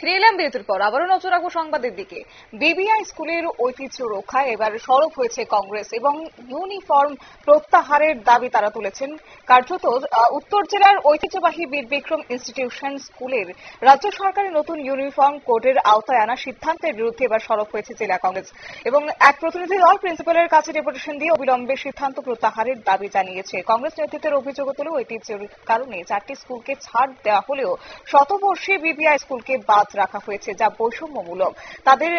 ফিরে এলাম বিরতির পর। আবারও নজর রাখবো সংবাদের দিকে। বিবিআই স্কুলের ঐতিহ্য রক্ষায় এবার সরব হয়েছে কংগ্রেস এবং ইউনিফর্ম প্রত্যাহারের দাবি তারা তুলেছেন। কার্যত উত্তর জেলার ঐতিহ্যবাহী বীর বিক্রম ইনস্টিটিউশন স্কুলের রাজ্য সরকারের নতুন ইউনিফর্ম কোডের আওতায় আনা সিদ্ধান্তের বিরুদ্ধে এবার সরব হয়েছে জেলা কংগ্রেস এবং এক প্রতিনিধি দল প্রিন্সিপালের কাছে ডেপুটেশন দিয়ে অবিলম্বে সিদ্ধান্ত প্রত্যাহারের দাবি জানিয়েছে। কংগ্রেস নেতৃত্বের অভিযোগ তুলে ঐতিহ্যের কারণে 4টি স্কুলকে ছাড় দেওয়া হলেও শতবর্ষী বিবিআই স্কুলকে বাদ রাখা হয়েছে, যা বৈষম্যমূলক। তাদের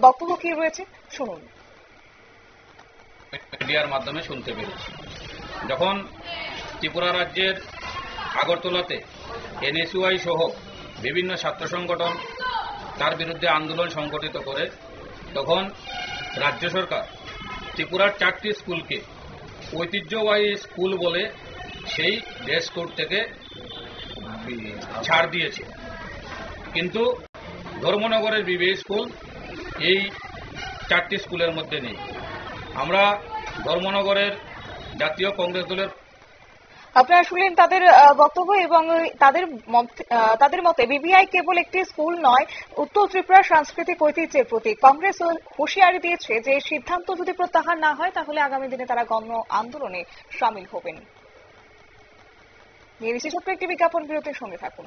বক্তব্য কি রয়েছে শুনুন। মিডিয়ার মাধ্যমে শুনতে পেরেছি, যখন ত্রিপুরা রাজ্যের আগরতলাতে এনএসইউআই সহ বিভিন্ন ছাত্র সংগঠন তার বিরুদ্ধে আন্দোলন সংগঠিত করে, তখন রাজ্য সরকার ত্রিপুরার 4টি স্কুলকে ঐতিহ্যবাহী স্কুল বলে সেই ড্রেস কোড থেকে ছাড় দিয়েছে। কিন্তু ধর্মনগরের বিবিআই স্কুল এই 4টি স্কুলের মধ্যে নেই। আমরা ধর্মনগরের জাতীয় কংগ্রেস দলের আপনারা শুনলেন তাদের বক্তব্য এবং তাদের মতে বিবিআই কেবল একটি স্কুল নয়, উত্তর ত্রিপুরার সাংস্কৃতিক ঐতিহ্যের প্রতীক। কংগ্রেস হুঁশিয়ারি দিয়েছে যে সিদ্ধান্ত যদি প্রত্যাহার না হয় তাহলে আগামী দিনে তারা গণ আন্দোলনে সামিল হবেন। নিয়ে বিশেষ একটি বিজ্ঞাপন বিরতির সঙ্গে থাকুন।